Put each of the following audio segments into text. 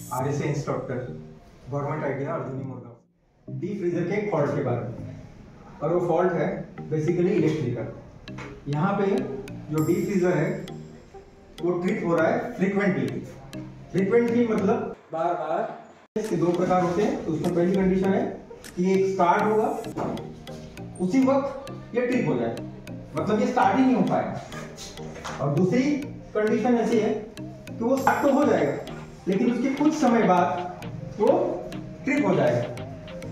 RSA instructor, government ITI Arjuni मुर्गा। Deep freezer के एक फॉल्ट के बारे में, और वो फॉल्ट है बेसिकली इलेक्ट्रिकल। यहाँ पे जो डीप फ्रीजर है वो ट्रिप हो रहा है फ्रिक्वेंटली मतलब बार बार। इसके दो प्रकार होते हैं। तो उसमें पहली कंडीशन है कि एक स्टार्ट होगा, उसी वक्त ये ट्रिप हो जाए, मतलब ये स्टार्ट ही नहीं हो पाएगा। और दूसरी कंडीशन ऐसी है कि वो स्टार्ट तो हो जाएगा लेकिन उसके कुछ समय बाद वो ट्रिप हो जाएगा।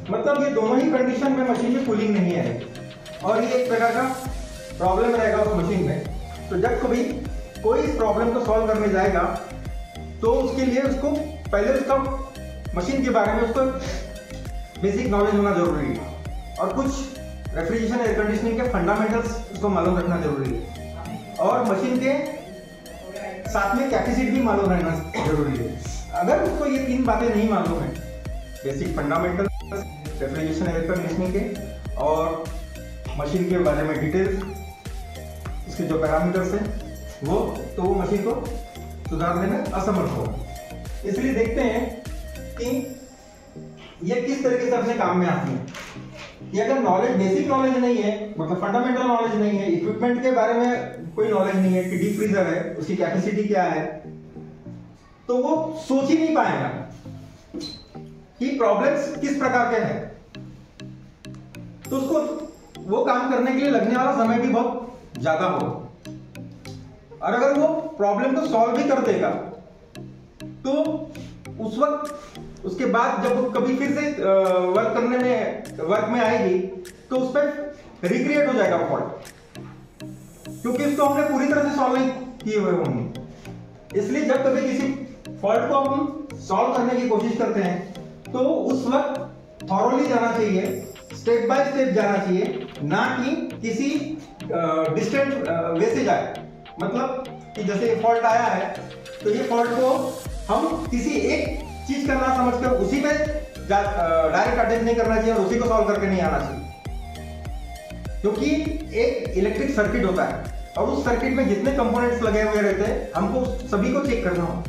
मतलब ये दोनों ही कंडीशन में मशीन में कूलिंग नहीं आएगी और ये एक प्रकार का प्रॉब्लम रहेगा उस मशीन में। तो जब कभी कोई इस प्रॉब्लम को सॉल्व करने जाएगा तो उसके लिए उसको पहले उसका मशीन के बारे में उसको बेसिक नॉलेज होना जरूरी है और कुछ रेफ्रिजरेशन एयर कंडीशनिंग के फंडामेंटल्स उसको मालूम रखना जरूरी है और मशीन के साथ में कैपेसिटी भी मालूम रहना जरूरी है। अगर उसको ये तीन बातें नहीं मालूम है, basic fundamental refrigeration air conditioning के और मशीन के बारे में डिटेल्स, उसके जो पैरामीटर्स हैं वो, तो वो मशीन को सुधारने में असमर्थ होगा। इसलिए देखते हैं कि ये किस तरीके से अपने काम में आती है। ये अगर नॉलेज, बेसिक नॉलेज नहीं है, मतलब फंडामेंटल नॉलेज नहीं है, इक्विपमेंट के बारे में कोई नॉलेज नहीं है कि डीप फ्रीजर है, उसकी कैपेसिटी क्या है, तो वो सोच ही नहीं पाएगा कि प्रॉब्लम्स किस प्रकार के हैं। तो उसको वो काम करने के लिए लगने वाला समय भी बहुत ज्यादा होगा। और अगर वो प्रॉब्लम को सॉल्व भी कर देगा तो उस वक्त उसके बाद जब वो कभी फिर से वर्क में आएगी तो उस पर रिक्रिएट हो जाएगा फॉल्ट, क्योंकि इसको हमने पूरी तरह से सॉल्व नहीं किए हुए होंगे। इसलिए जब कभी किसी फॉल्ट को हम सॉल्व करने की कोशिश करते हैं तो उस वक्त थॉरोली जाना चाहिए, स्टेप बाय स्टेप जाना चाहिए, ना कि किसी डिस्टेंट वे से जाए। मतलब कि जैसे फॉल्ट आया है तो ये फॉल्ट को हम किसी एक चीज का ना समझकर उसी पे डायरेक्ट अटैक नहीं करना चाहिए और उसी को सॉल्व करके नहीं आना चाहिए, क्योंकि एक इलेक्ट्रिक सर्किट होता है और उस सर्किट में जितने कंपोनेंट्स लगे हुए रहते हैं हमको सभी को चेक करना हो।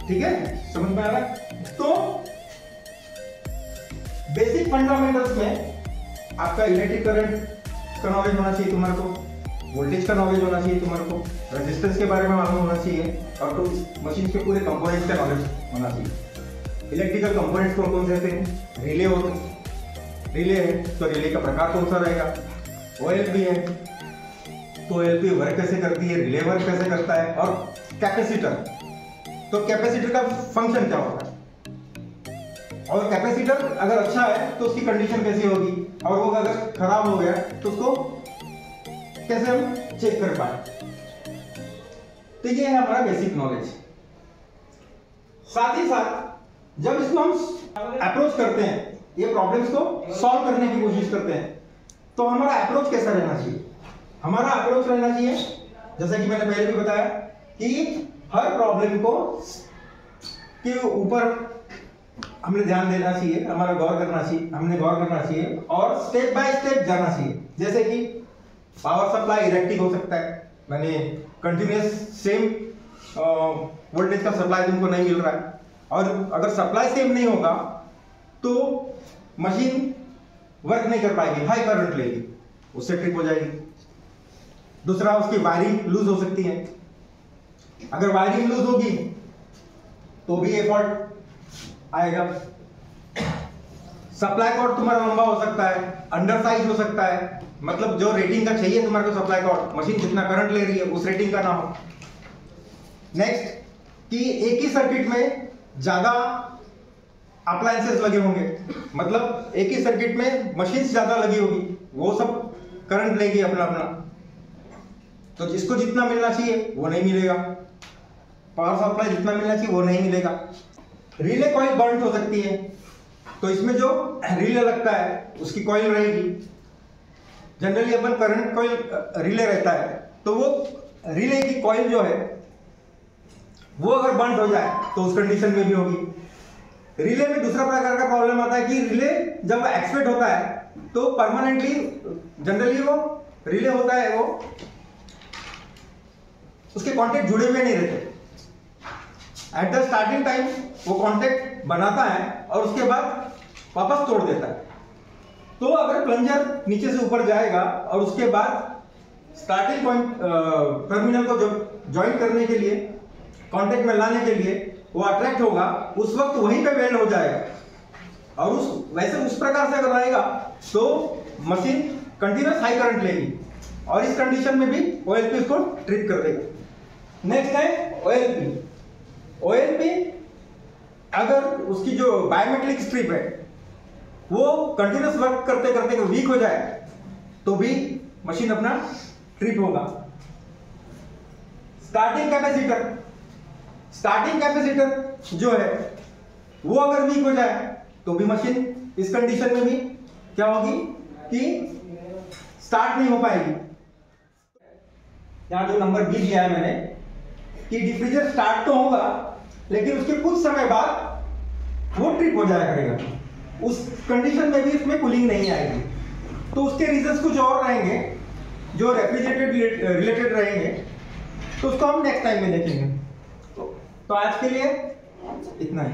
ठीक है, समझ में आ रहा है? तो बेसिक फंडामेंटल्स में आपका इलेक्ट्रिक करंट का नॉलेज होना चाहिए तुम्हारे को, वोल्टेज का नॉलेज होना चाहिए तुम्हारे को, रेजिस्टेंस के बारे में मालूम होना चाहिए और तो मशीन के पूरे कंपोनेंट्स का नॉलेज होना चाहिए। इलेक्ट्रिकल कंपोनेंट्स कौन कौन से होते हैं? रिले होते हैं, रिले है तो रिले का प्रकार कौन सा रहेगा? OLP है तो OLP वर्क कैसे करती है, रिले वर्क कैसे करता है, और कैपेसिटर, तो कैपेसिटर का फंक्शन क्या होता है, और कैपेसिटर अगर अच्छा है तो उसकी कंडीशन कैसी होगी, और वो अगर खराब हो गया तो उसको कैसे हम चेक कर पाए। तो ये है हमारा बेसिक नॉलेज। साथ ही साथ जब इसको हम अप्रोच करते हैं, ये प्रॉब्लम्स को सॉल्व करने की कोशिश करते हैं, तो हमारा अप्रोच कैसा रहना चाहिए? हमारा अप्रोच रहना चाहिए, जैसा कि मैंने पहले भी बताया, कि हर प्रॉब्लम को के ऊपर हमने ध्यान देना चाहिए, हमने गौर करना चाहिए और स्टेप बाय स्टेप जाना चाहिए। जैसे कि पावर सप्लाई इरेक्टिव हो सकता है, मैंने कंटिन्यूअस सेम वोल्टेज का सप्लाई तुमको नहीं मिल रहा है, और अगर सप्लाई सेम नहीं होगा तो मशीन वर्क नहीं कर पाएगी, हाई करंट लेगी, उससे ट्रिप हो जाएगी। दूसरा, उसकी वायरिंग लूज हो सकती है, अगर वायरिंग लूज होगी तो भी ये फॉल्ट आएगा। सप्लाई कॉर्ड तुम्हारा लंबा हो सकता है, अंडर साइज हो सकता है, मतलब जो रेटिंग का चाहिए तुम्हारे को सप्लाई कॉर्ड, मशीन जितना करंट ले रही है उस रेटिंग का ना हो। नेक्स्ट, कि एक ही सर्किट में ज्यादा अप्लायंसेस लगे होंगे, मतलब एक ही सर्किट में मशीन ज्यादा लगी होगी, वो सब करंट लेगी अपना अपना, तो जिसको जितना मिलना चाहिए वो नहीं मिलेगा, पावर सप्लाई जितना मिलना चाहिए वो नहीं मिलेगा। रिले कॉइल बर्न हो सकती है, तो इसमें जो रिले लगता है उसकी कॉइल रहेगी। जनरली अपन करंट कॉइल रिले रहता है, तो वो रिले की कॉइल जो है वो अगर बंद हो जाए तो उस कंडीशन में भी होगी। रिले में दूसरा प्रकार का प्रॉब्लम आता है कि रिले जब एक्सपेक्ट होता है तो परमानेंटली, जनरली वो रिले होता है वो उसके कॉन्टेक्ट जुड़े हुए नहीं रहते, एट द स्टार्टिंग टाइम वो कांटेक्ट बनाता है और उसके बाद वापस तोड़ देता है। तो अगर प्लंजर नीचे से ऊपर जाएगा और उसके बाद स्टार्टिंग पॉइंट टर्मिनल को ज्वाइन करने के लिए, कांटेक्ट में लाने के लिए वो अट्रैक्ट होगा, उस वक्त वहीं पे वेल्ड हो जाएगा। और उस प्रकार से अगर रहेगा तो मशीन कंटिन्यूस हाई करंट लेगी और इस कंडीशन में भी OLP इसको ट्रिप कर देगा। नेक्स्ट है OLP। OLP अगर उसकी जो बायोमेट्रिक स्ट्रिप है वो कंटिन्यूस वर्क करते करते वीक हो जाए तो भी मशीन अपना ट्रिप होगा। स्टार्टिंग कैपेसिटर जो है वो अगर वीक हो जाए तो भी मशीन इस कंडीशन में भी क्या होगी कि स्टार्ट नहीं हो पाएगी। यहां जो नंबर 20 दिया है मैंने कि डिफ्यूजर स्टार्ट तो होगा लेकिन उसके कुछ समय बाद वो ट्रिप हो जाया करेगा। उस कंडीशन में भी इसमें कूलिंग नहीं आएगी। तो उसके रीजंस कुछ और रहेंगे जो रेफ्रिजरेटेड रिलेटेड रहेंगे, तो उसको हम नेक्स्ट टाइम में देखेंगे। तो आज के लिए इतना ही।